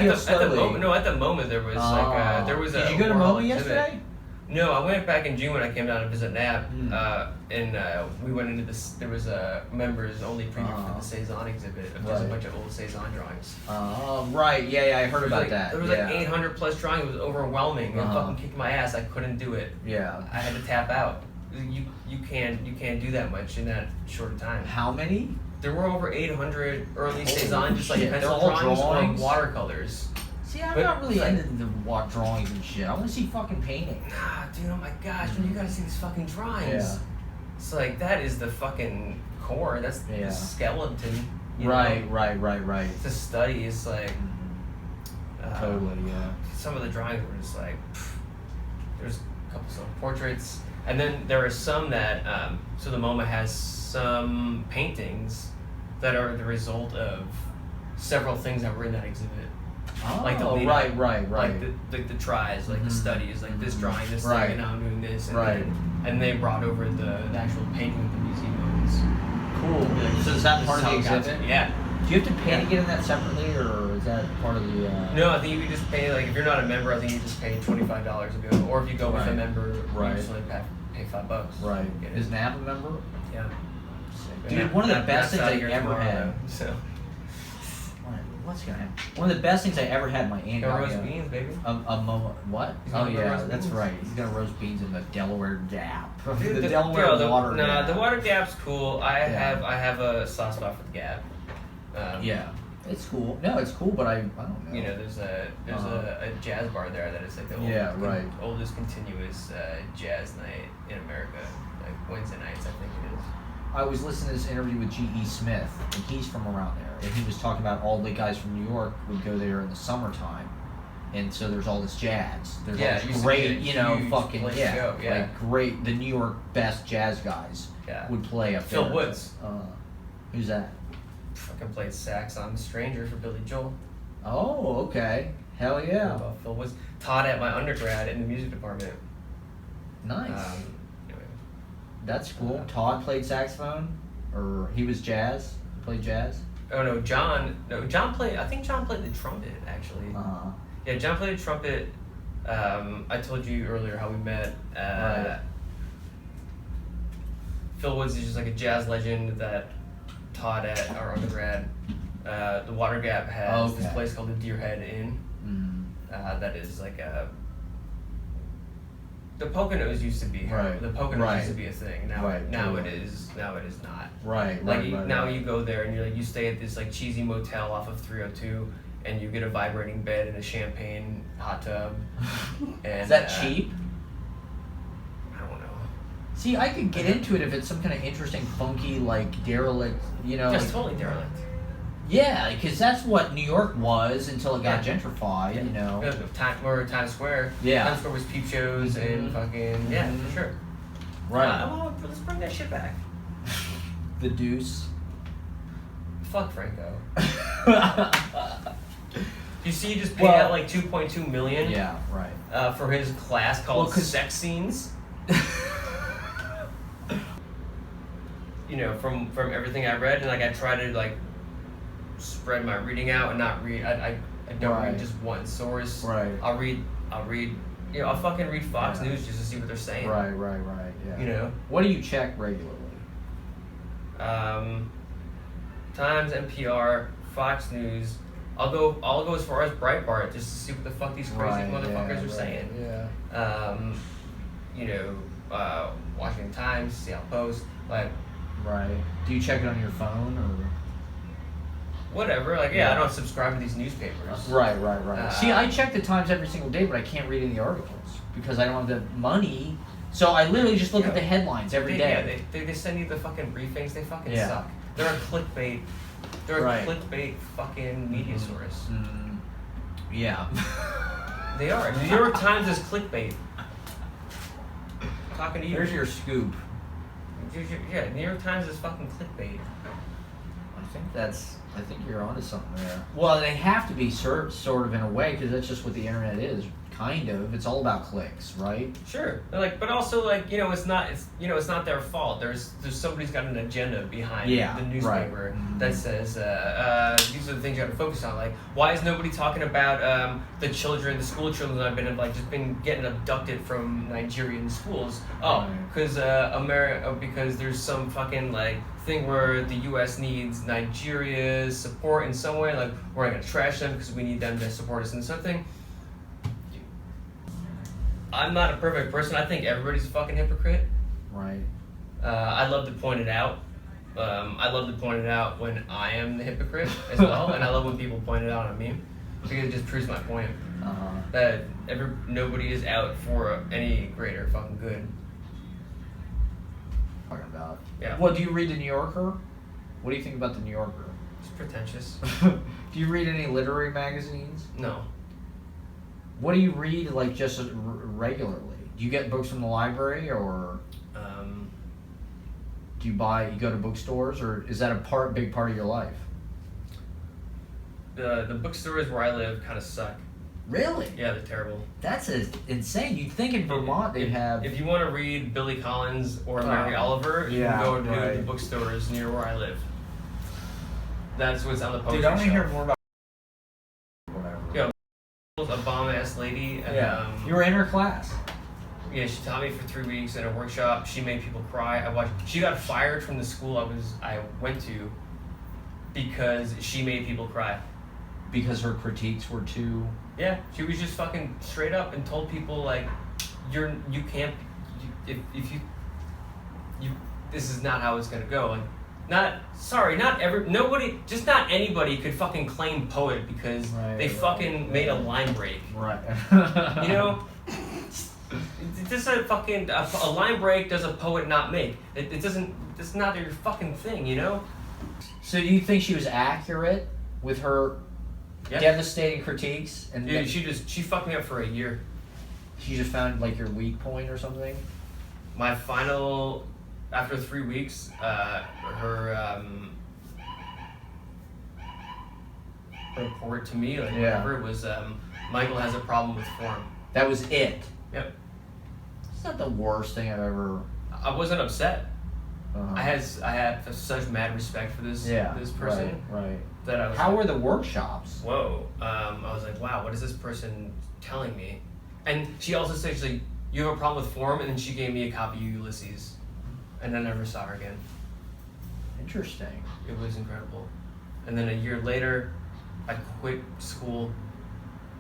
uphill slowly. At the moment there was there was. Did you go to MoMA yesterday? No, I went back in June when I came down to visit NAB, and we went into this. There was a members only preview for the Cezanne exhibit of just a bunch of old Cezanne drawings. Right. Yeah, I heard about that. There was 800 plus drawings. It was overwhelming. It fucking kicked my ass. I couldn't do it. Yeah. I had to tap out. You can't do that much in that short time. How many? There were over 800 early Cezanne, just like pencil drawings or watercolors. See, I'm not really into the drawings and shit. I want to see fucking painting. Nah, dude, oh my gosh, man, you gotta see these fucking drawings. Yeah. It's like, that is the fucking core. That's the skeleton. Right. It's a study. It's like... totally, yeah. Some of the drawings were just like... There's a couple self-portraits. And then there are some that... so the MoMA has some paintings that are the result of several things that were in that exhibit. Oh, like the right. Like the tries, like the studies, like this drawing, this thing, and now I'm doing this. And and they brought over the actual painting that the museum owns. Cool. So is that part of the exhibit? Yeah. Do you have to pay to get in that separately, or is that part of the... No, I think you can just pay, like, if you're not a member, I think you just pay $25 to go. Or if you go with a member, you just only pay $5. Right. Is NAB a member? Yeah. Dude, one of the best things I ever had. So. What's gonna happen? One of the best things I ever had, my aunt got roast beans, baby. A MoMA. What? Oh yeah, that's right. He's gonna roast beans in the Delaware Gap. The Delaware Water Gap. The Water Gap's cool. I have a soft spot for the Gap. Yeah, it's cool. No, it's cool, but I don't know. You know, there's a jazz bar there that is like the oldest continuous jazz night in America. Like Wednesday nights, I think it is. I was listening to this interview with G.E. Smith, and he's from around there, and he was talking about all the guys from New York would go there in the summertime, and so there's all this jazz. There's all this great, fucking like great. The New York best jazz guys would play up there. Phil Woods. Who's that? Fucking played sax on "Stranger" for Billy Joel. Oh, okay. Hell yeah. Phil Woods taught at my undergrad in the music department. Nice. That's cool. Todd played saxophone, or he was jazz. He played jazz. Oh no, John played. I think John played the trumpet actually. Yeah, John played the trumpet. I told you earlier how we met. Phil Woods is just like a jazz legend that taught at our undergrad. The Water Gap has this place called the Deer Head Inn. That is like a. The Poconos used to be here. The Poconos used to be a thing. Now it is not. Right. Now you go there and you stay at this like cheesy motel off of 302, and you get a vibrating bed and a champagne hot tub. And is that cheap? I don't know. See, I could get into it if it's some kind of interesting, funky, like derelict. It's totally derelict. Yeah, because that's what New York was until it got gentrified, Or Times Square. Yeah. Times Square was peep shows and fucking, for sure. Right. Let's bring that shit back. The Deuce. Fuck Franco. You see, he just paid out like $2.2 million. Yeah, right. For his class called Sex Scenes. From everything I read, and like I try to like spread my reading out and not read. I don't read just one source. Right. I'll read. I'll fucking read Fox News just to see what they're saying. Right. Yeah. What do you check regularly? Times, NPR, Fox News. I'll go as far as Breitbart just to see what the fuck these crazy motherfuckers are saying. Yeah. Washington Times, Seattle Post, like. Right. Do you check it on your phone or? Whatever. Like, I don't subscribe to these newspapers. Right. See, I check the Times every single day, but I can't read any articles because I don't have the money. So I literally just look at the headlines every day. Yeah, they send you the fucking briefings. They fucking suck. They're a clickbait. They're a clickbait fucking media source. Yeah. They are. The New York Times is clickbait. Talking to you. Here's your scoop. Yeah, New York Times is fucking clickbait. I think you're onto something there. Well, they have to be sort of in a way because that's just what the internet is, kind of. It's all about clicks, right? Sure. Like, but also like it's not their fault. There's somebody's got an agenda behind the newspaper that says these are the things you have to focus on. Like, why is nobody talking about the school children that have been getting abducted from Nigerian schools? Oh, because because there's some fucking like thing where the U.S. needs Nigeria's support in some way. Like, we're not gonna trash them because we need them to support us in something. I'm not a perfect person. I think everybody's a fucking hypocrite. Right. I love to point it out. I love to point it out when I am the hypocrite as well, and I love when people point it out on me because it just proves my point that nobody is out for any greater fucking good. Talking about. Yeah. Well, do you read the New Yorker? What do you think about the New Yorker? It's pretentious. Do you read any literary magazines? No. What do you read, like, just regularly? Do you get books from the library, or do you go to bookstores, or is that a big part of your life? The bookstores where I live kind of suck. Really? Yeah, they're terrible. That's insane. You'd think in Vermont they'd have... If you want to read Billy Collins or Mary Oliver, you can go to the bookstores near where I live. That's what's on the poster. Dude, I want to hear more about... A bomb-ass lady. And, you were in her class. Yeah, she taught me for 3 weeks in a workshop. She made people cry. She got fired from the school I went to because she made people cry. Because her critiques were too... Yeah, she was just fucking straight up and told people like, you can't, if you this is not how it's gonna go. And not anybody could fucking claim poet because they fucking made a line break. Right. You know? This a fucking a line break does a poet not make. It doesn't. It's not your fucking thing, you know. So do you think she was accurate with her devastating critiques? And dude, she fucked me up for a year. She just found like your weak point or something. My final, after 3 weeks, her report to me, like whatever, was Michael has a problem with form. That was it. Yep. It's not the worst thing I've ever. I wasn't upset. I had such mad respect for this person. Right. That I was. How were the workshops? Whoa. I was like, wow, what is this person telling me? And she also said, she's like, you have a problem with form, and then she gave me a copy of Ulysses, and I never saw her again. Interesting. It was incredible. And then a year later, I quit school.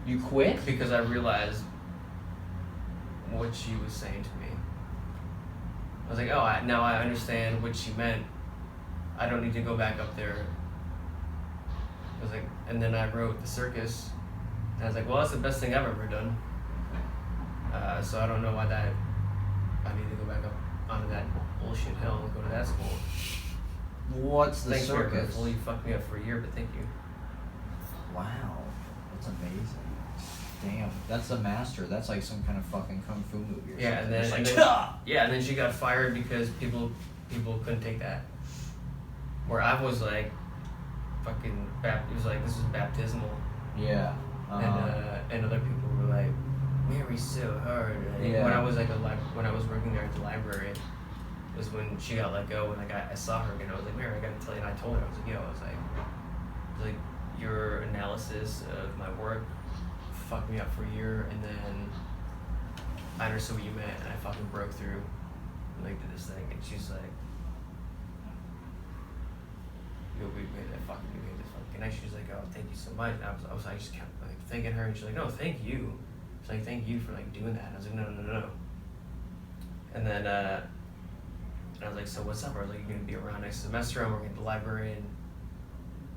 You quit? Because I realized what she was saying to me. I was like, oh, now I understand what she meant. I don't need to go back up there. I was like, and then I wrote The Circus, and I was like, well, that's the best thing I've ever done. So I don't know why I need to go back up onto that bullshit hill and go to that school. What's The Circus? Well, you fucked me up for a year, but thank you. Wow, that's amazing. Damn, that's a master. That's like some kind of fucking kung fu movie or something. And then she got fired because people couldn't take that. Where I was like, fucking, it was like, this is baptismal. Yeah. And other people were like, Mary's so hard. When I was when I was working there at the library, was when she got let go, and I saw her again. I was like, Mary, I gotta tell you. And I told her, I was like, your analysis of my work fucked me up for a year, and then I understood what you meant, and I fucking broke through and did this thing. And she's like, we made this fucking connection. She's like, oh, thank you so much. And I was just kept thanking her, and she's like, no, thank you. She's like, thank you for doing that. And I was like, no. And then and I was like, so what's up? I was like, you're gonna be around next semester. I'm working at the library, and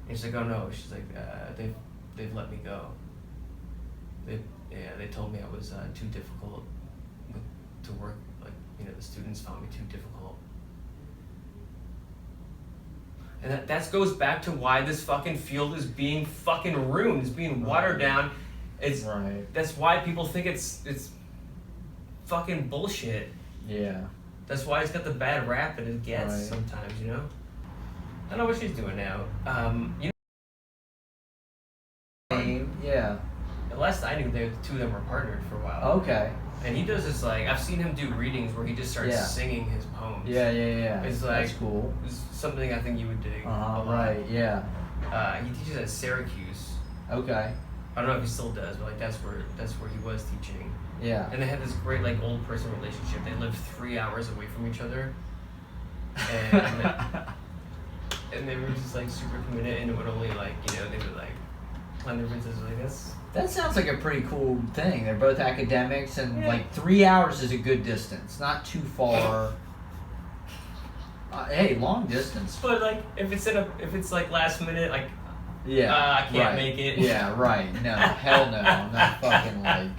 she's like, oh no. She's like, they've let me go. They told me I was too difficult to work. The students found me too difficult. And that goes back to why this fucking field is being fucking ruined. It's being watered down. That's why people think it's fucking bullshit. Yeah. That's why it's got the bad rap that it gets sometimes, you know? I don't know what she's doing now. Yeah. the last I knew, the two of them were partnered for a while. Okay. And he does this, like, I've seen him do readings where he just starts singing his poems. Yeah. It's like, that's cool. It's something I think you would dig. Right, yeah. He teaches at Syracuse. Okay. I don't know if he still does, but like that's where he was teaching. Yeah. And they had this great like old person relationship. They lived 3 hours away from each other. And and they were just like super committed, and it would only like, you know, they would like plan their visits like this. That sounds like a pretty cool thing. They're both academics, and like 3 hours is a good distance, not too far. Hey, long distance. But like if it's like last minute, like I can't right. make it. Yeah, right. No, hell no. I'm not fucking like.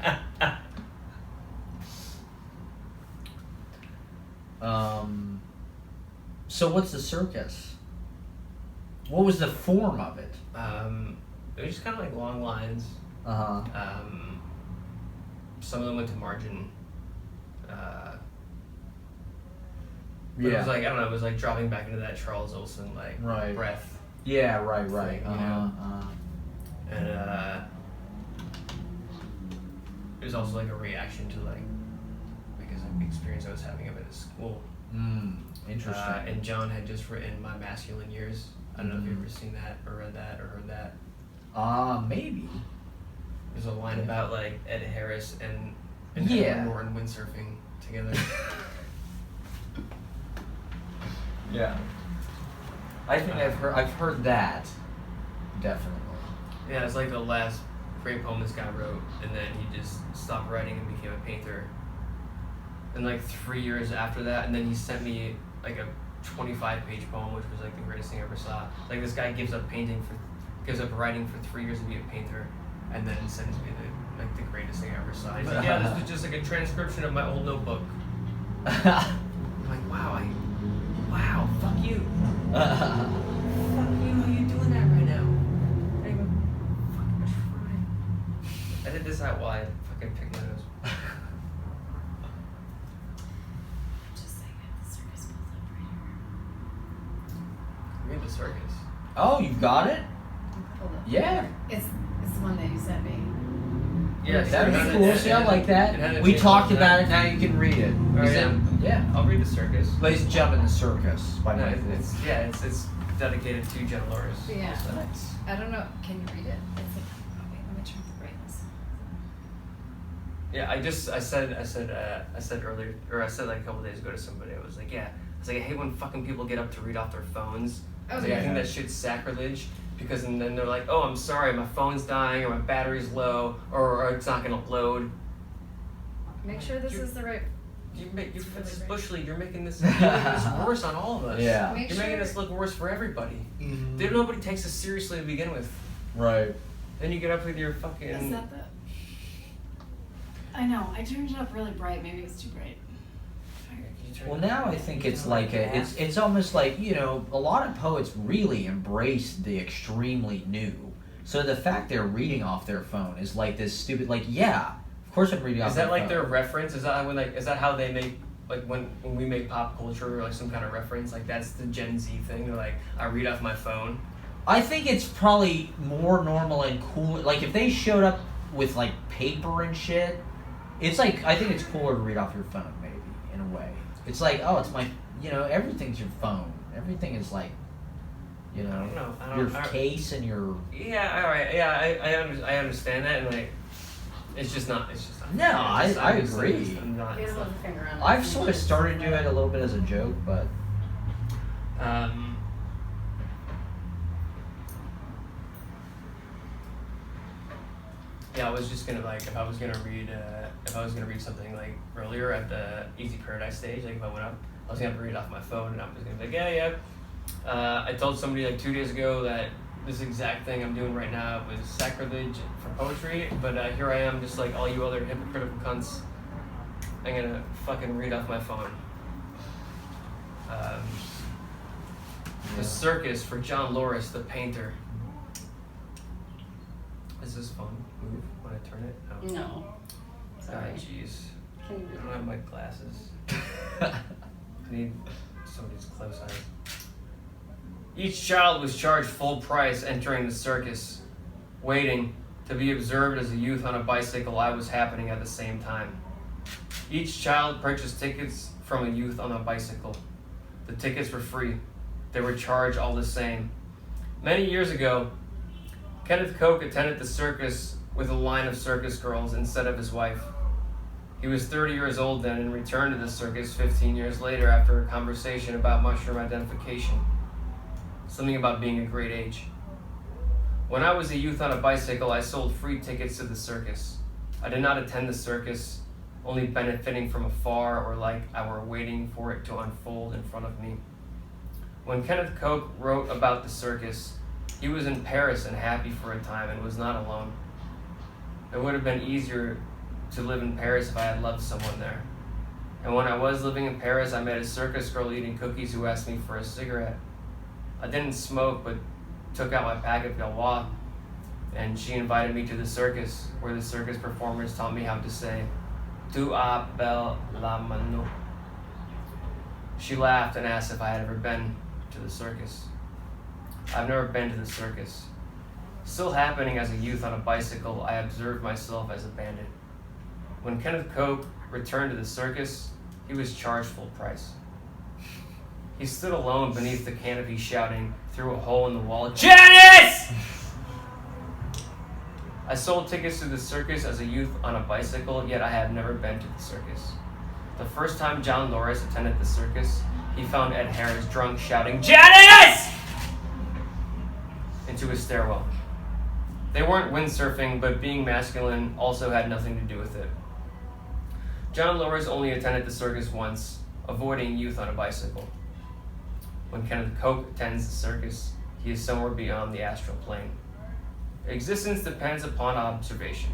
So what's the circus? What was the form of it? It was just kind of like long lines. Some of them went to margin. But it was like, I don't know, it was like dropping back into that Charles Olson like breath. Yeah, right. Thing, you know? And it was also like a reaction to like, because of the experience I was having of it at school. Interesting. And John had just written My Masculine Years. I don't know if you've ever seen that or read that or heard that. Maybe. There's a line about like Ed Harris and Yeah. Norton windsurfing together. Yeah. I think I've heard that. Definitely. Yeah, it's like the last great poem this guy wrote, and then he just stopped writing and became a painter. And like 3 years after that, and then he sent me like a 25-page poem, which was like the greatest thing I ever saw. Like this guy gives up writing for 3 years to be a painter, and then sends me the greatest thing I ever saw. He's like, yeah, this was just like a transcription of my old notebook. I'm like, wow, fuck you. Fuck you, how you doing that right now? I ain't even fucking trying. I did this out while I fucking picked my nose. Just saying, I have the circus pulled up right here. Read the circus. Oh, you got it? Hold up. Yeah. It's the one that you sent me. Yeah, That'd be cool. See, I like that. We talked about it. Now you can read it. Yeah. I'll read the circus. Ladies and gentlemen, the circus by No, Michael. it's dedicated to John Loris. Yeah. So nice. I don't know. Can you read it? It's like, oh wait, let me turn the brightness. Yeah, I said earlier, or I said like a couple days ago to somebody, I was like, I hate when fucking people get up to read off their phones. I think that shit's sacrilege, because and then they're like, oh, I'm sorry, my phone's dying, or my battery's low, or it's not gonna load. Make sure this is the right. This is Bush League. You're making this worse on all of us. Yeah. You're making this look worse for everybody. Mm-hmm. Nobody takes us seriously to begin with. Right. Then you get up with your fucking. Is that the? I know. I turned it up really bright. Maybe it's too bright. Well, now I think it's like it's almost like, you know, a lot of poets really embrace the extremely new. So the fact they're reading off their phone is like this stupid, like, yeah, of course I'm reading off. Is that like phone. their reference? Is that how they make, like when we make pop culture or like some kind of reference? Like that's the Gen Z thing. They're like, I read off my phone. I think it's probably more normal and cool. Like if they showed up with like paper and shit, it's like, I think it's cooler to read off your phone, maybe, in a way. It's like, oh, it's my, you know, everything's your phone. Everything is like, you know, your case and your. Yeah, all right. Yeah, I understand that, and like, it's just not. No, I agree. I've sort of started doing it a little bit as a joke, but. Yeah, I was just gonna like, if I was gonna read something like earlier at the Easy Paradise stage, like if I went up, I was gonna read it off my phone, and I was gonna be like, yeah. I told somebody like 2 days ago that this exact thing I'm doing right now was sacrilege for poetry, but here I am, just like all you other hypocritical cunts. I'm gonna fucking read off my phone. The circus for John Loris, the painter. Is this phone move when I turn it? Oh. No. Sorry. Jeez. Can you I don't have my glasses. I need somebody's close eyes. Each child was charged full price entering the circus, waiting To be observed as a youth on a bicycle, I was happening at the same time. Each child purchased tickets from a youth on a bicycle. The tickets were free. They were charged all the same. Many years ago, Kenneth Koch attended the circus with a line of circus girls instead of his wife. He was 30 years old then and returned to the circus 15 years later after a conversation about mushroom identification. Something about being a great age. When I was a youth on a bicycle, I sold free tickets to the circus. I did not attend the circus, only benefiting from afar or like I were waiting for it to unfold in front of me. When Kenneth Koch wrote about the circus, he was in Paris and happy for a time and was not alone. It would have been easier to live in Paris if I had loved someone there. And when I was living in Paris, I met a circus girl eating cookies who asked me for a cigarette. I didn't smoke, but took out my pack of Gaulois, and she invited me to the circus, where the circus performers taught me how to say, "Tu appelles la mano." She laughed and asked if I had ever been to the circus. I've never been to the circus. Still happening as a youth on a bicycle, I observed myself as a bandit. When Kenneth Koch returned to the circus, he was charged full price. He stood alone beneath the canopy shouting through a hole in the wall, "Janice!" I sold tickets to the circus as a youth on a bicycle, yet I have never been to the circus. The first time John Loris attended the circus, he found Ed Harris drunk shouting, "Janice!" into his stairwell. They weren't windsurfing, but being masculine also had nothing to do with it. John Loris only attended the circus once, avoiding youth on a bicycle. When Kenneth Koch attends the circus, he is somewhere beyond the astral plane. Existence depends upon observation.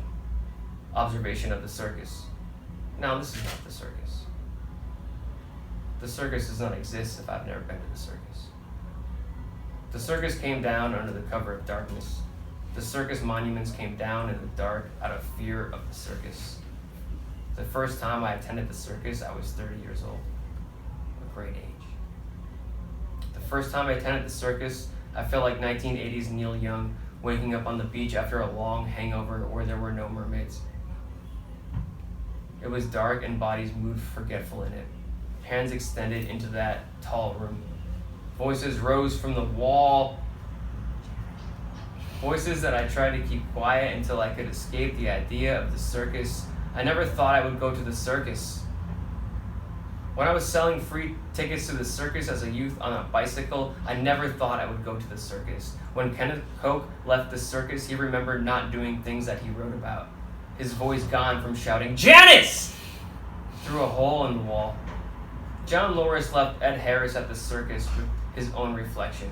Observation of the circus. Now, this is not the circus. The circus does not exist if I've never been to the circus. The circus came down under the cover of darkness. The circus monuments came down in the dark out of fear of the circus. The first time I attended the circus, I was 30 years old. A great age. The first time I attended the circus, I felt like 1980s Neil Young waking up on the beach after a long hangover where there were no mermaids. It was dark and bodies moved forgetful in it. Hands extended into that tall room. Voices rose from the wall. Voices that I tried to keep quiet until I could escape the idea of the circus. I never thought I would go to the circus. When I was selling free tickets to the circus as a youth on a bicycle, I never thought I would go to the circus. When Kenneth Koch left the circus, he remembered not doing things that he wrote about. His voice gone from shouting, "Janice!" through a hole in the wall. John Loris left Ed Harris at the circus with his own reflection.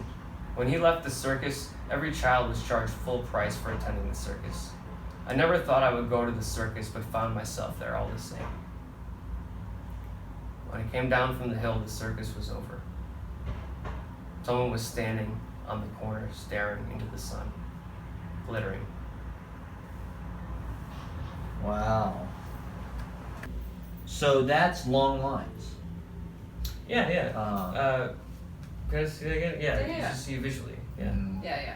When he left the circus, every child was charged full price for attending the circus. I never thought I would go to the circus, but found myself there all the same. When I came down from the hill, the circus was over. Someone was standing on the corner, staring into the sun, glittering. Wow. So that's Long Lines. Yeah. Can I see that again? Yeah, you Yeah. should see it visually. Yeah. Yeah.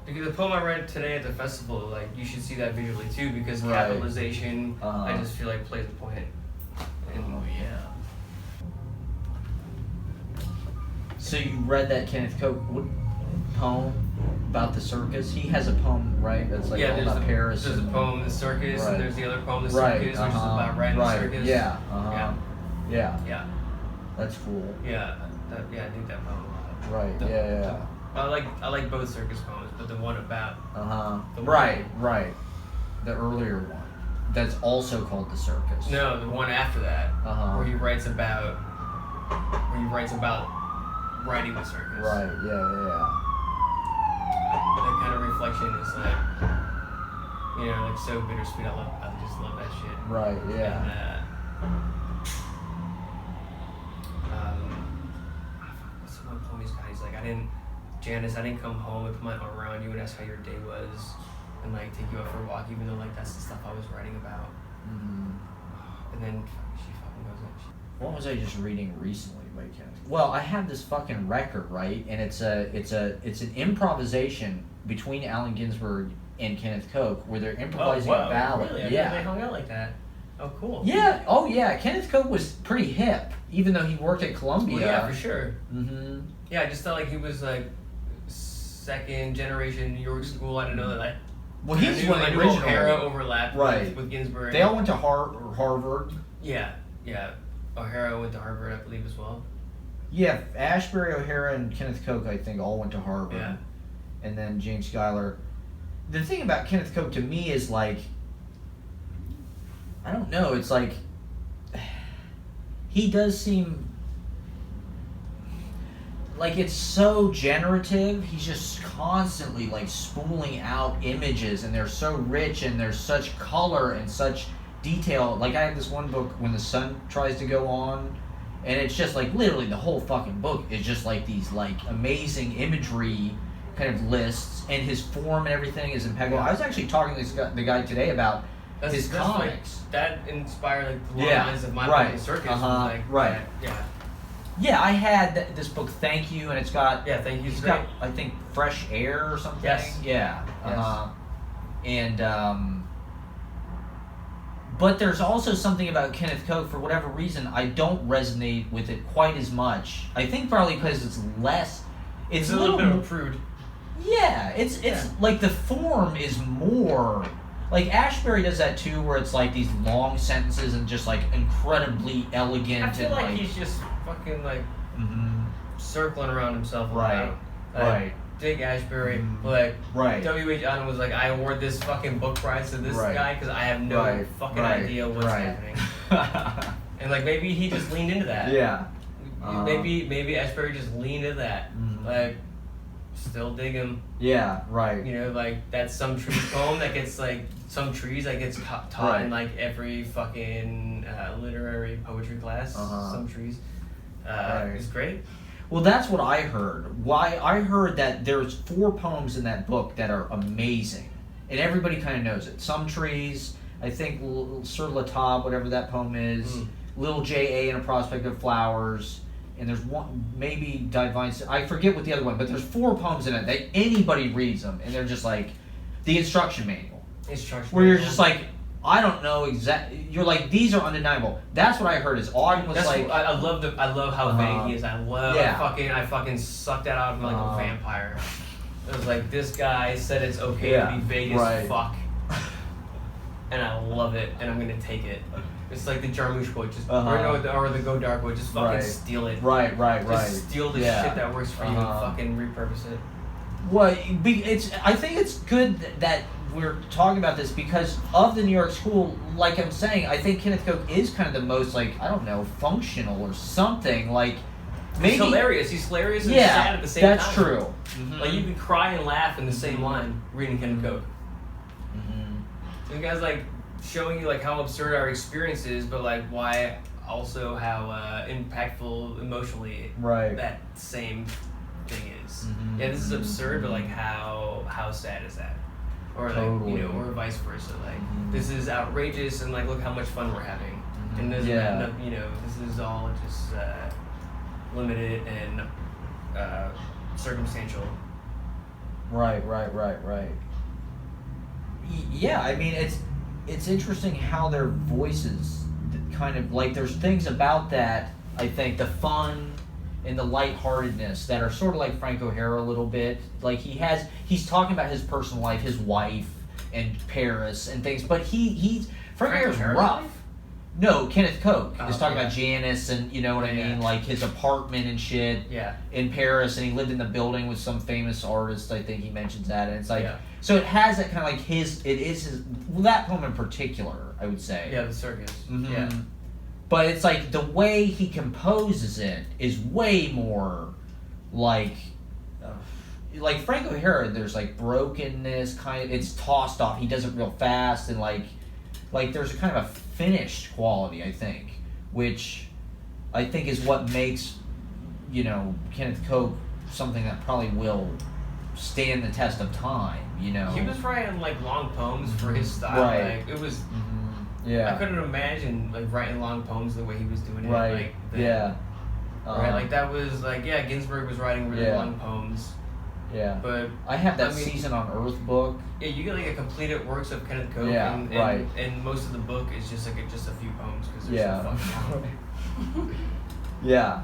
Because the poem I read today at the festival, like, you should see that visually too, because Right. capitalization, I just feel like plays a point. And Oh, yeah. So you read that Kenneth Koch poem about the circus? He has a poem, right? That's like all about Paris. There's a poem, The Circus, Right. and there's the other poem, The Right, Circus, which is about riding the circus. Yeah. Yeah. That's cool. Yeah. I think that poem a lot. Right. The- Yeah. I like both circus poems, but the one about the one- Right. The earlier one. That's also called The Circus. no, the one after that, where he writes about riding the circus. Right. Yeah. That kind of reflection is like, like so bittersweet. I just love that shit. Right. Yeah. What's the one poem he's got? He's like, Janice, I didn't come home and put my arm around you and ask how your day was, and like take you out for a walk, even though like that's the stuff I was writing about. Mm-hmm. And then she fucking goes in. What was I just reading recently? Well, I have this fucking record, right? And it's an improvisation between Allen Ginsberg and Kenneth Koch, where they're improvising a ballad. Really? I yeah. they hung out like that. Oh, cool. Yeah. Oh, yeah. Kenneth Koch was pretty hip, even though he worked at Columbia. Well, yeah, for sure. Mm-hmm. Yeah, I just felt like he was like second generation New York school. I don't know that. Well, he's one of the original. O'Hara overlapped right. with Ginsberg. They all went to Harvard. Yeah. O'Hara went to Harvard, I believe, as well. Yeah, Ashbery, O'Hara, and Kenneth Koch, I think, all went to Harvard. Yeah. And then James Schuyler. The thing about Kenneth Koch to me is like, I don't know, it's like, he does seem like it's so generative. He's just constantly like spooling out images, and they're so rich, and there's such color and such detail. Like I have this one book, When the Sun Tries to Go On, and it's just like literally the whole fucking book is just like these like amazing imagery kind of lists, and his form and everything is impeccable. I was actually talking to the guy today about his comics. Like, that inspired like the lines of my right. circus. Right. Yeah. Yeah, I had this book, Thank You, and it's got Thank You's it's great. got I think Fresh Air or something. Yes. Yeah. Yes. And but there's also something about Kenneth Koch, for whatever reason, I don't resonate with it quite as much. I think probably because it's less. It's a little bit of a prude. Yeah, it's like the form is more. Like Ashbery does that too, where it's like these long sentences and just like incredibly elegant. I feel and like he's just fucking like circling around himself. Right. Right. Dig Ashbery, but right. W.H. Auden was like, I award this fucking book prize to this guy because I have no fucking idea what's happening. And like maybe he just leaned into that. Yeah. Maybe Ashbery just leaned into that. Like, still dig him. Yeah, right. You know, like that Some Trees poem that gets like Some Trees that gets taught in like every fucking literary poetry class. Some Trees. It's great. Well, that's what I heard. Why I heard that there's 4 poems in that book that are amazing, and everybody kind of knows it. Some Trees, I think Sur La Table, whatever that poem is, Little J.A. and a Prospect of Flowers, and there's one, maybe Divine, I forget what the other one, but there's 4 poems in it that anybody reads them, and they're just like the instruction manual. Where you're just like, I don't know exactly. You're like, these are undeniable. That's what I heard. Is Auden was like, I love how vague he is. I fucking sucked that out of him like a vampire. It was like, this guy said it's okay to be vague as fuck, and I love it, and I'm gonna take it. It's like the Jarmusch quote, just or the Go Dark quote, just fucking steal it. Right. Just steal the shit that works for you and fucking repurpose it. Well, I think it's good that we're talking about this because of the New York school. Like I'm saying, I think Kenneth Koch is kind of the most, like, I don't know, functional or something. Like, maybe he's hilarious. He's hilarious and sad at the same time. That's true. Like, you can cry and laugh in the same line reading Kenneth Koch. The guy's like showing you like how absurd our experience is, but like why also how impactful emotionally that same thing is. Yeah, this is absurd, but like how sad is that? Or like or vice versa. Like this is outrageous, and like look how much fun we're having. And this this is all just limited and circumstantial. Right. Yeah, I mean it's interesting how their voices kind of like there's things about that, I think, the fun and the lightheartedness that are sort of like Frank O'Hara a little bit. Like he's talking about his personal life, his wife and Paris and things, but Frank O'Hara's rough. No, Kenneth Koch is talking about Janice and you know what I mean, like his apartment and shit in Paris, and he lived in the building with some famous artist. I think he mentions that, and it's like so it has that kind of like that poem in particular, I would say. Yeah, the circus. Yeah. But it's like the way he composes it is way more like Frank O'Hara. There's like brokenness, kind of. It's tossed off. He does it real fast, and like there's a kind of a finished quality, I think, which I think is what makes Kenneth Koch something that probably will stand the test of time. He was writing like long poems for his style. Right. Like it was. Yeah. I couldn't imagine like writing long poems the way he was doing it. Right. Like, right. Like that was like Ginsberg was writing really long poems. Yeah. But I have that Season on Earth book. Yeah, you get like a completed works of Kenneth Cope. Yeah, right. And most of the book is just like just a few poems because they're so fucking long. Yeah.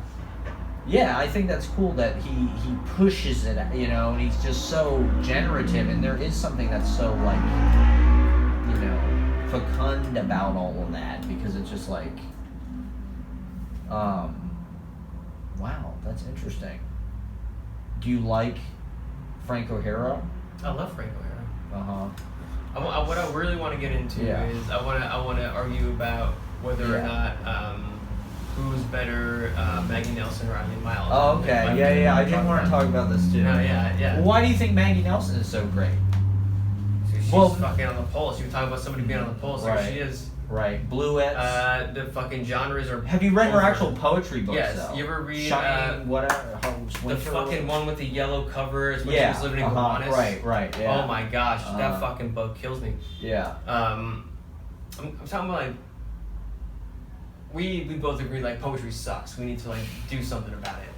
Yeah, I think that's cool that he pushes it, you know, and he's just so generative, and there is something that's so, like, you know, fecund about all of that, because it's just like, wow, that's interesting. Do you like Frank O'Hara? I love Frank O'Hara. Uh-huh. What I really want to get into is I want to argue about whether or not who's better, Maggie Nelson or Eileen Myles. Oh, okay. Yeah. I did want to talk about this too. No, yeah. Well, why do you think Maggie Nelson is so great? She's fucking on the pulse. You were talking about somebody being on the pulse. Right. Like she is. Right. Bluets. The fucking genres are. Have you read her actual poetry books? Yes. Though? You ever read Shining, whatever. The fucking one with the yellow covers when she was living in Gowanus? Right. Yeah. Oh my gosh, that fucking book kills me. Yeah. I'm talking about like. We both agree like poetry sucks. We need to like do something about it.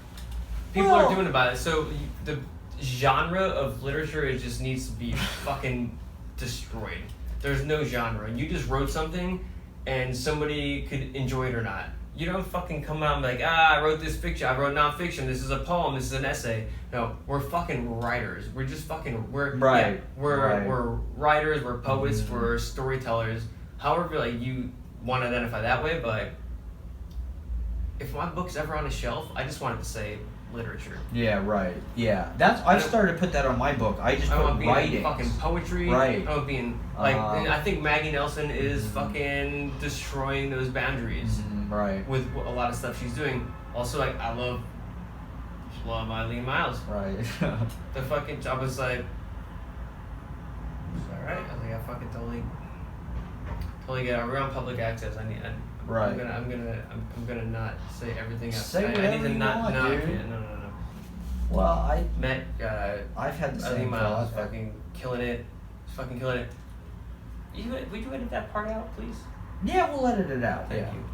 People are doing about it. So the genre of literature just needs to be fucking destroyed. There's no genre. You just wrote something, and somebody could enjoy it or not. You don't fucking come out and be like, I wrote this fiction. I wrote nonfiction. This is a poem. This is an essay. No, we're fucking writers. We're just fucking we're writers. We're poets. Mm-hmm. We're storytellers. However, like you want to identify that way, but. If my book's ever on a shelf, I just want it to say literature. Yeah, right. Yeah, I've started to put that on my book. I just put writing. Fucking poetry. Right. I don't being like. I think Maggie Nelson is fucking destroying those boundaries. Right. With a lot of stuff she's doing. Also, like I love Eileen Myles. Right. The fucking I was like, alright. I was like, I fucking totally get it. We're on public access. Right. I'm gonna not say everything. Say I need to not. No. Well, I've had the same same Myles fucking killing it. He's fucking killing it. Would you edit that part out, please? Yeah, we'll edit it out. Thank you.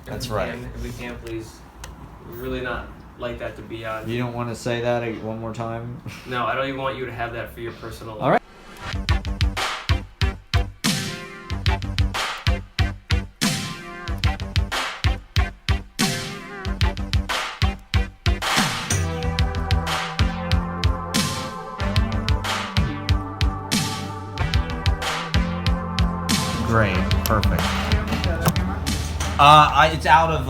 That's right. If we can, please. We really not like that to be on. You don't want to say that one more time? No, I don't even want you to have that for your personal. All right. Great, perfect. It's out of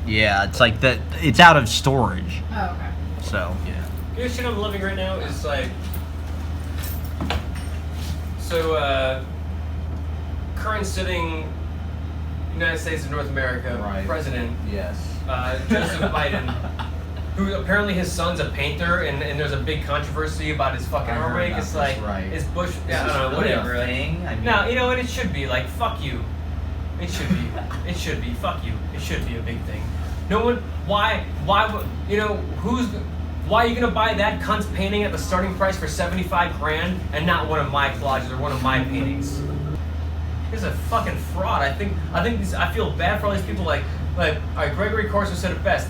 it's like that. It's out of storage. Oh, okay. So yeah. You know, shit I'm living right now is like. Current sitting United States of North America president. Yes. Joseph Biden. Who apparently his son's a painter, and there's a big controversy about his fucking artwork. It's like, is Bush, I don't know, whatever. Thing? I mean, no, you know what, it should be, like, fuck you. It should be, fuck you. It should be a big thing. No one, why, you know, why are you gonna buy that cunt's painting at the starting price for $75,000 and not one of my collages or one of my paintings? He's a fucking fraud. I feel bad for all these people, like, all right, Gregory Corso said it best.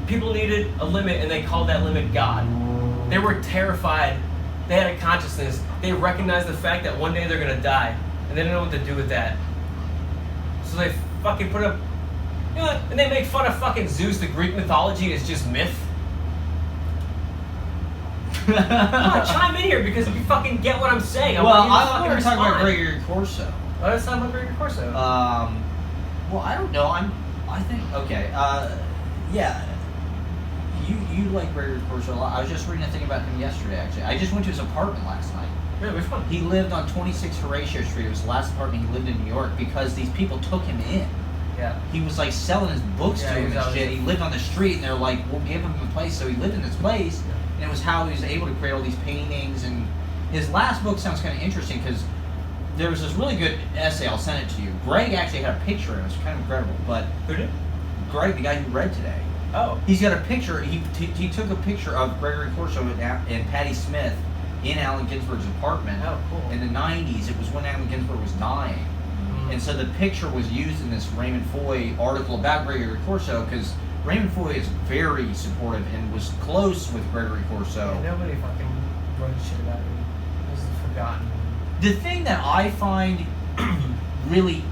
People needed a limit, and they called that limit God. They were terrified. They had a consciousness. They recognized the fact that one day they're gonna die, and they didn't know what to do with that. So they fucking put up, you know, and they make fun of fucking Zeus. The Greek mythology is just myth. Come on, chime in here because if you fucking get what I'm saying, I'm going to talk about Gregory Corso. Let's talk about Gregory Corso. Well, I don't know. I think okay. Yeah. You like Gregory Corso a lot. I was just reading a thing about him yesterday, actually. I just went to his apartment last night. Really? Which one? He lived on 26 Horatio Street. It was the last apartment he lived in New York because these people took him in. Yeah. He was like selling his books to him and shit. He lived on the street, and they're like, we'll give him a place. So he lived in this place, and it was how he was able to create all these paintings. And his last book sounds kind of interesting because there was this really good essay. I'll send it to you. Greg actually had a picture, and it was kind of incredible. But who did? Greg, the guy who read today. Oh. He's got a picture. He took a picture of Gregory Corso and Patti Smith in Allen Ginsberg's apartment. Oh, cool. In the 90s. It was when Allen Ginsberg was dying. Mm-hmm. And so the picture was used in this Raymond Foy article about Gregory Corso because Raymond Foy is very supportive and was close with Gregory Corso. Yeah, nobody fucking wrote shit about him. It was forgotten. The thing that I find really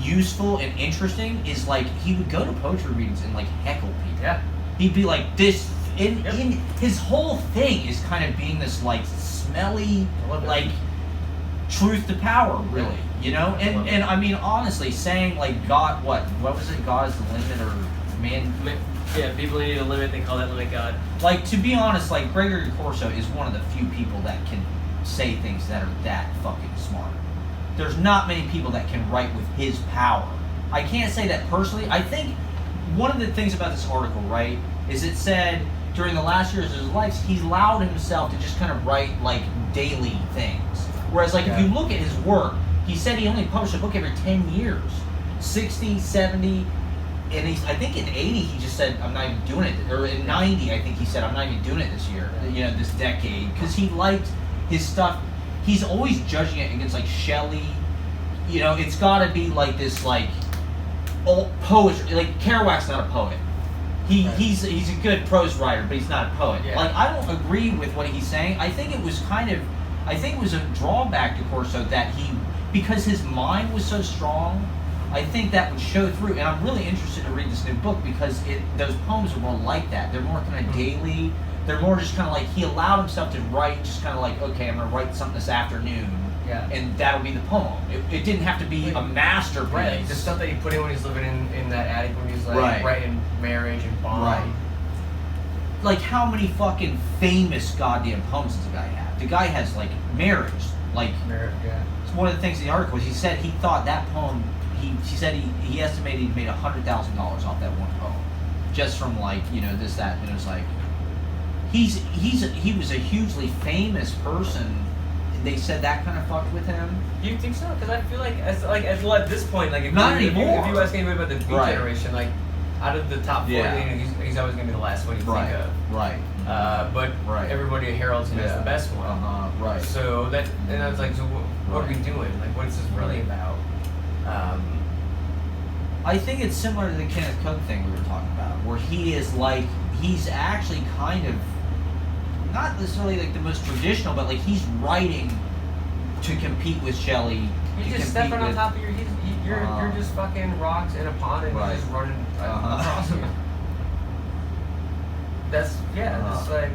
useful and interesting is like he would go to poetry readings and like heckle people. Yeah. He'd be like this. In his whole thing is kind of being this like smelly, like truth to power, really. You know, and I mean honestly, saying like God, what was it? God is the limit, or man. Yeah, people need a limit. They call that limit God. Like, to be honest, like Gregory Corso is one of the few people that can say things that are that fucking smart. There's not many people that can write with his power. I can't say that personally. I think one of the things about this article, right, is it said during the last years of his life, he allowed himself to just kind of write like daily things. Whereas, like, if you look at his work, he said he only published a book every 10 years. 60, 70, and I think in 80 he just said, I'm not even doing it. Or in 90, I think he said, I'm not even doing it this year, you know, this decade. Because he liked his stuff. He's always judging it against, like, Shelley. You know, it's got to be, like, this, like, old poetry. Like, Kerouac's not a poet. He's a good prose writer, but he's not a poet. Yeah. Like, I don't agree with what he's saying. I think it was a drawback to Corso that because his mind was so strong, I think that would show through. And I'm really interested to read this new book because those poems are more like that. They're more kind of daily. They're more just kind of like, he allowed himself to write just kind of like, okay, I'm going to write something this afternoon. Yeah. And that'll be the poem. It didn't have to be a masterpiece. Right. The stuff that he put in when he's living in that attic when he's like writing Marriage and Bond. Right. Like, how many fucking famous goddamn poems does the guy have? The guy has, like, Marriage. Like, yeah. It's one of the things in the article was he said he thought that poem, he said he estimated he made $100,000 off that one poem. Just from, like, you know, this, that, and it was like, he was a hugely famous person. They said that kind of fucked with him. You think so? Because I feel like at this point, like if not you ask anybody about the Beat generation, like out of the top 40, he's always gonna be the last one you think of. Right. But everybody heralds him as the best one. Right. So and I was like, so what are we doing? Like, what is this really about? I think it's similar to the Kenneth Cook thing we were talking about, where he's actually kind of not necessarily like the most traditional, but like he's writing to compete with Shelley. You're just stepping on top of you're just fucking rocks in a pond and you're just running across them. That's like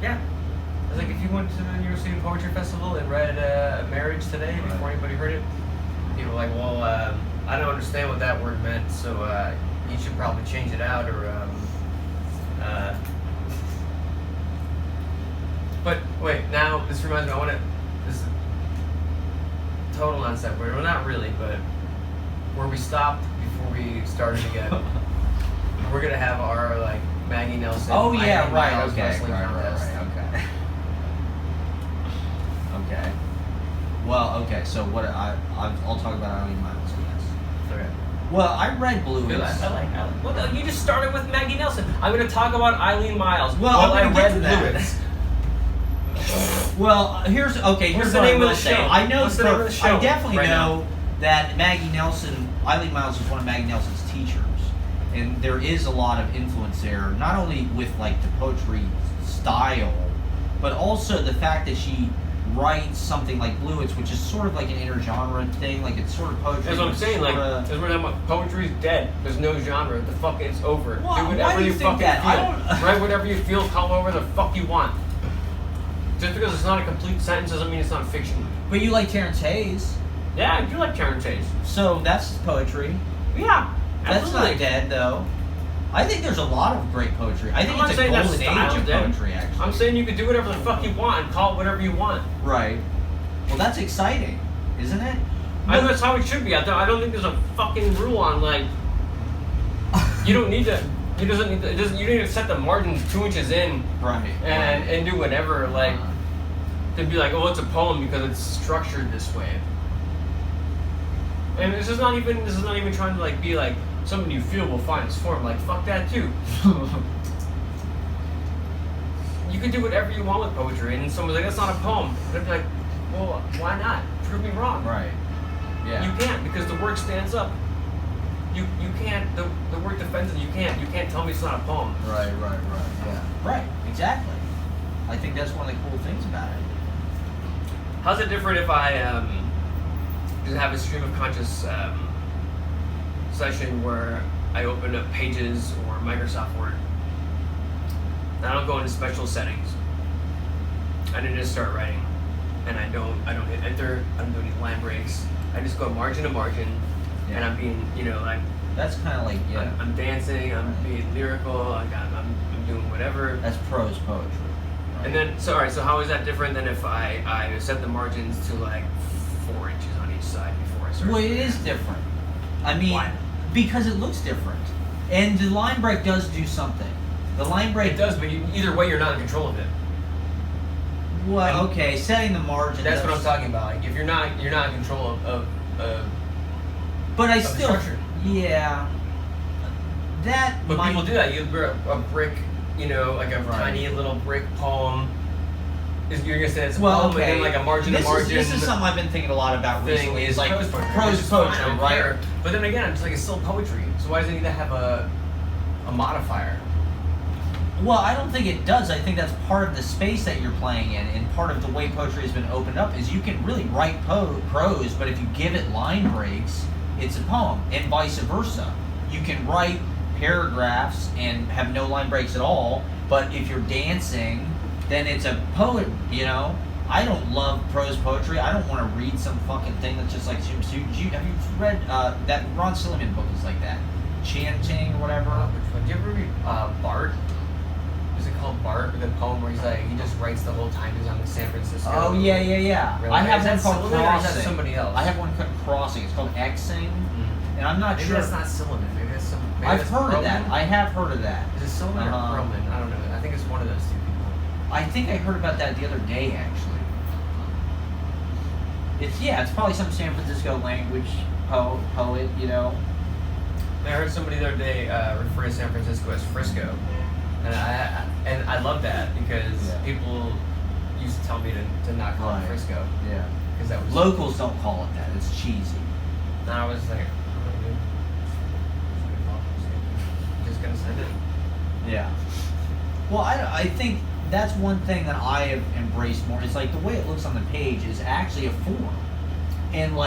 It's like if you went to the New York City Poetry Festival and read Marriage today before anybody heard it, people were like, well, I don't understand what that word meant, so you should probably change it out, or but wait, now this reminds me, this is total non-sequitur. Well, not really, but where we stopped before we started again. We're gonna have our like Maggie Nelson. Oh yeah, right. Miles Okay. wrestling contest. Okay. Okay. Well, okay. So what? I'll talk about Eileen Miles, I guess. Okay. Well, I read Blue. Well, you just started with Maggie Nelson. I'm going to talk about Eileen Miles. Well, I read that. Well, here's What's the the name name of of the the show? I know What's the name of the show I definitely right know that Eileen Miles is one of Maggie Nelson's teachers, and there is a lot of influence there, not only with like the poetry style, but also the fact that she writes something like Bluets, which is sort of like an intergenre thing, like it's sort of poetry. That's what I'm saying. Like, because we're talking about poetry's dead. There's no genre. The fuck, it's over. Do whatever you fucking feel. Write whatever you feel. Call whatever the fuck you want. Just because it's not a complete sentence doesn't mean it's not fiction. But you like Terrence Hayes. Yeah, I do like Terrence Hayes. So that's poetry. Yeah, that's not dead though. I think there's a lot of great poetry. I think it's a golden age of poetry, actually. I'm saying you can do whatever the fuck you want and call it whatever you want. Right. Well, that's exciting, isn't it? I think that's how it should be. I don't think there's a fucking rule on like. You don't need to. You don't need to set the margins 2 inches in. Right. And do whatever like. To be like, oh, it's a poem because it's structured this way. And this is not even trying to like be like. Something you feel will find its form. Like, fuck that too. You can do whatever you want with poetry, and someone's like, that's not a poem. And I'd be like, well, why not? Prove me wrong. Right. Yeah. You can't, because the work stands up. you can't the word defensive. You can't tell me it's not a poem. Right. Yeah. Right. Exactly. I think that's one of the cool things about it. How's it different if I just have a stream of conscious session where I open up Pages or Microsoft Word? I don't go into special settings. I didn't just start writing, and I don't hit enter. I don't do any line breaks. I just go margin to margin, and I'm being like. That's kind of like I'm dancing. I'm being lyrical. Like I'm doing whatever. That's prose poetry. Right? And then so how is that different than if I set the margins to like 4 inches on each side before I start? Well, it is different. I mean, why? Because it looks different, and the line break does do something. The line break. It does, but either way, you're not in control of it. Well, okay, setting the margin. That's what I'm talking about. Like, if you're not in control of but I of still. the structure. Yeah. That. But people do that. You a brick, like a Right. tiny little brick poem. You're gonna say it's a Well, poem, okay. and then like a margin to margin. This is something I've been thinking a lot about thing recently. Is like prose poetry, right? But then again, it's like it's still poetry. So why does it need to have a modifier? Well, I don't think it does. I think that's part of the space that you're playing in, and part of the way poetry has been opened up is you can really write prose, but if you give it line breaks, it's a poem, and vice versa. You can write paragraphs and have no line breaks at all, but if you're dancing, then it's a poet, I don't love prose poetry. I don't want to read some fucking thing that's just like... Have you read that Ron Silliman book is like that? Chanting or whatever? Which one? Do you ever read Bart? Is it called Bart? The poem where he just writes the whole time he's on the San Francisco. Oh, yeah. Really? I have one called Silliman, or is that Crossing. somebody else? I have one called Crossing. It's called Xing, and I'm not Maybe sure. that's not Silliman. Maybe that's some. Maybe I've that's heard of Perlman? that. I have heard of that. Is it Silliman or Perlman? I don't know. I think it's one of those two people. I think I heard about that the other day, actually. It's probably some San Francisco language poet, I heard somebody the other day refer to San Francisco as Frisco, and I love that because people used to tell me to not call it Frisco. Yeah. Because that was Locals don't call it that. It's cheesy. And I was like, just gonna send it. Yeah. Well, I think that's one thing that I have embraced more. It's like the way it looks on the page is actually a form, and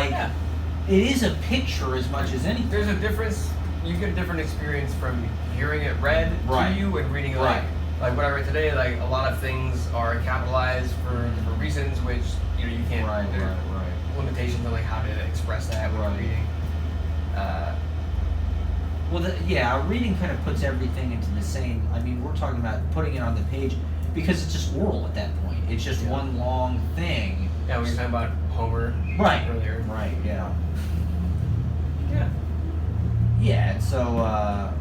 it is a picture as much as anything. There's a difference. You get a different experience from hearing it read Right. to you and reading it. Right. Like what I read today. Like a lot of things are capitalized for different reasons, which you can't. There are limitations on like how to express that when you're reading. Well, reading kind of puts everything into the same. I mean, we're talking about putting it on the page because it's just oral at that point. It's just one long thing. Yeah, we were talking about Homer earlier. Right. Yeah. Yeah. Yeah. And so,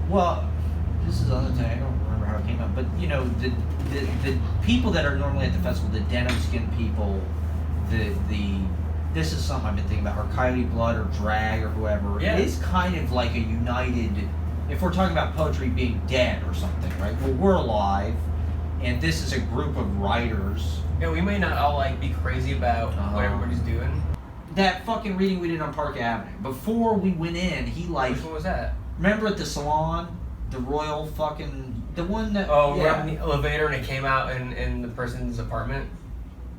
this is another thing. I don't remember how it came up, but the people that are normally at the festival, the denim skin people, this is something I've been thinking about, or Coyote Blood or Drag or whoever. Yeah. It is kind of like a united, if we're talking about poetry being dead or something, right? Well, we're alive, and this is a group of writers. Yeah, we may not all be crazy about what everybody's doing. That fucking reading we did on Park Avenue, before we went in, he Which one was that? remember at the salon, the royal fucking, the one that... Oh, we went up in the elevator and it came out in the person's apartment.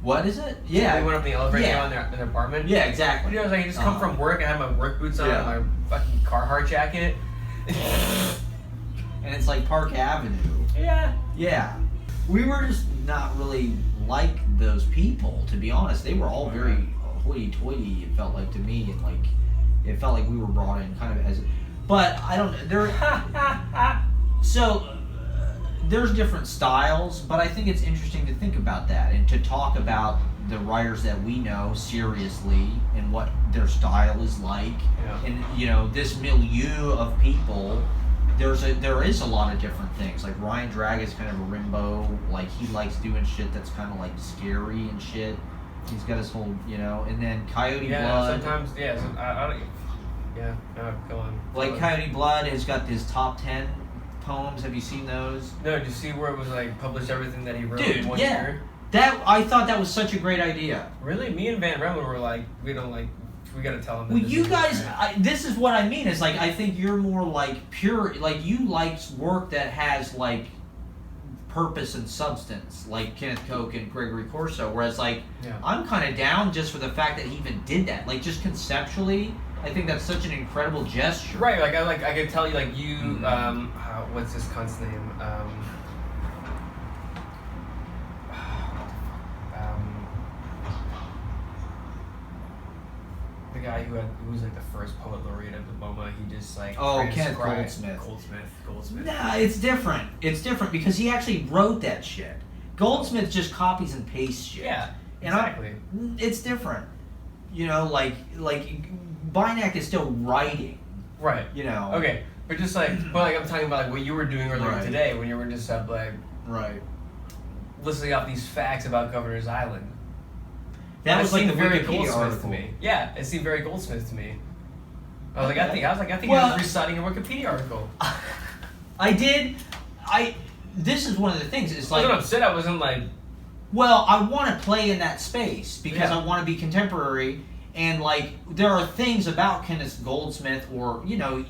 What is it? Yeah. We went up in the elevator Yeah. in their apartment. Yeah, exactly. I was like, I just come from work, I have my work boots on, and my fucking Carhartt jacket. And it's like Park Avenue. Yeah. Yeah. We were just not really like those people, to be honest. They were all very hoity-toity, it felt like to me, and it felt like we were brought in kind of as... But I don't... So... there's different styles, but I think it's interesting to think about that and to talk about the writers that we know seriously and what their style is like. Yeah. And this milieu of people, there is a lot of different things. Like Ryan Drag is kind of a Rimbo, like he likes doing shit that's kind of like scary and shit. He's got his whole, and then Coyote Blood. Sometimes, yeah. So I don't. Yeah. Go on. Like Coyote Blood has got his top 10 poems. Have you seen those? No, did you see where it was published everything that he wrote Dude, in one year? I thought that was such a great idea. Really? Me and Van Remmel were we don't we gotta tell him. Well, you guys, this is what I mean. Is like I think you're more like pure. Like you like work that has like purpose and substance, like Kenneth Koch and Gregory Corso. Whereas like I'm kind of down just for the fact that he even did that. Like just conceptually, I think that's such an incredible gesture. Right. I could tell you like you. What's this cunt's name? The guy who was like the first poet laureate of the MoMA, he just like Kenneth Goldsmith. Nah, it's different. It's different because he actually wrote that shit. Goldsmith just copies and pastes shit. Yeah, and exactly. It's different. You know, like Binac is still writing. Right. You know. Okay, but just like, I'm talking about like what you were doing earlier today when you were just like, listing off these facts about Governor's Island. That was like the very Wikipedia Goldsmith article to me. Yeah, it seemed very Goldsmith to me. I was like, I think you're reciting a Wikipedia article. This is one of the things. It's I wasn't upset. I wasn't like. Well, I want to play in that space because I want to be contemporary, and like there are things about Kenneth Goldsmith, or you know,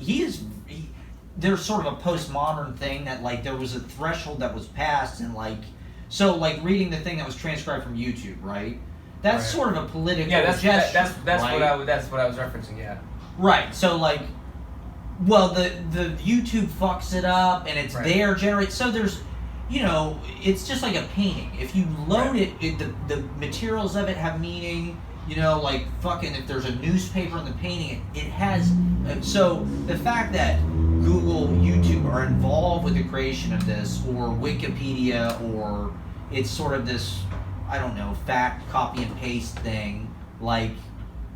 there's sort of a postmodern thing that like there was a threshold that was passed, and like so like reading the thing that was transcribed from YouTube, right? That's sort of a political gesture. That's what I was referencing. Yeah. Right. So like, well, the YouTube fucks it up, and it's there generate. So there's, you know, it's just like a painting. If you load it, the materials of it have meaning. You know, like fucking if there's a newspaper in the painting, it has. So the fact that Google, YouTube are involved with the creation of this, or Wikipedia, or it's sort of this, I don't know, fact copy and paste thing, like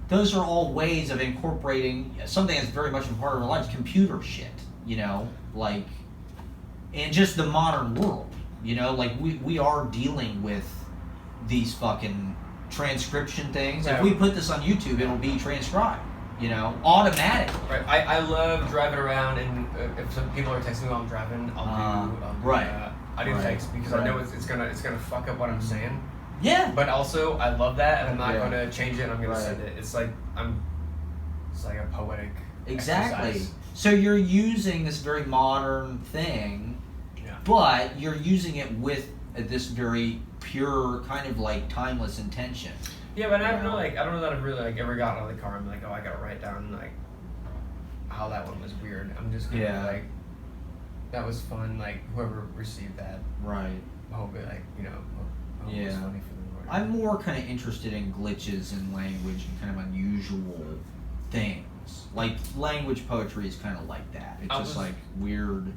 those are all ways of incorporating something that's very much a part of our lives, computer shit, you know, like, and just the modern world, you know, like we are dealing with these fucking transcription things. If we put this on YouTube, it'll be transcribed, you know, automatic. Right. I love driving around, and if some people are texting me while I'm driving, I'll do text because I know it's gonna fuck up what I'm saying. Yeah. But also, I love that, and I'm not going to change it, and I'm going to send it. It's like a poetic exercise. So you're using this very modern thing, but you're using it with this very pure, kind of like timeless intention. Yeah, but I don't know that I've really like ever gotten out of the car and been like, oh, I got to write down like how that one was weird. I'm just going to like, that was fun. Like whoever received that, right? Hope it like Yeah. It was funny for them. I'm more kind of interested in glitches in language and kind of unusual things. Like language poetry is kind of like that. It's just like weird,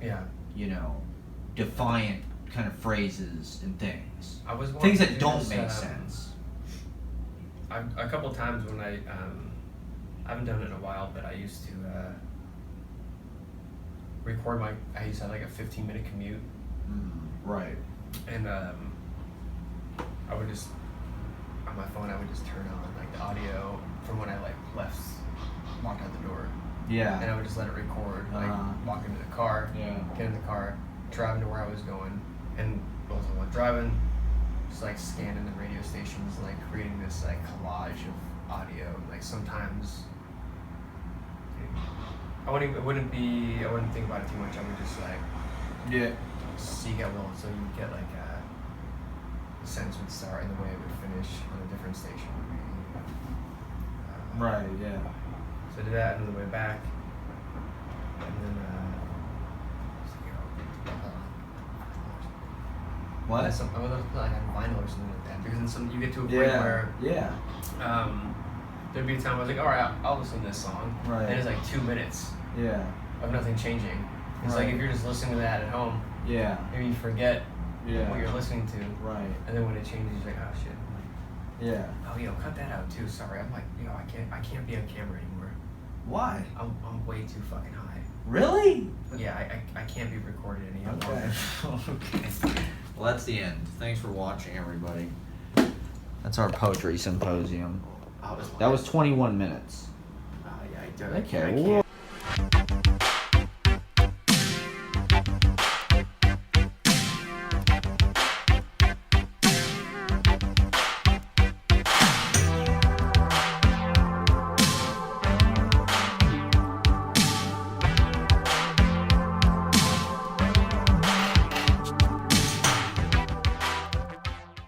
you know, defiant kind of phrases and things. Things that don't make sense. A couple times when I haven't done it in a while, but I used to record I used to have like a 15-minute commute. Right. And I would just, on my phone, I would just turn on like the audio from when I like walked out the door. Yeah. And I would just let it record, like walk into the car, get in the car, driving to where I was going, and while I'm driving, just like scanning the radio stations, like creating this like collage of audio. Like sometimes, I wouldn't think about it too much. I would just like, seek out well, so you get like a sense would start and the way it would finish on a different station would be so I did that, and then the way back, and then what? I would love to put like on vinyl or something like that, because then you get to a point where there'd be a time where I was like, all right, I'll listen to this song, and it's like 2 minutes of nothing changing. It's like if you're just listening to that at home, maybe you forget what you're listening to. Right. And then when it changes, you're like, oh shit. Oh, cut that out too. Sorry. I'm like, I can't be on camera anymore. Why? I'm way too fucking high. Really? Yeah, I can't be recorded any longer. Okay. Well, that's the end. Thanks for watching, everybody. That's our poetry symposium. That was 21 minutes. Yeah, I can't.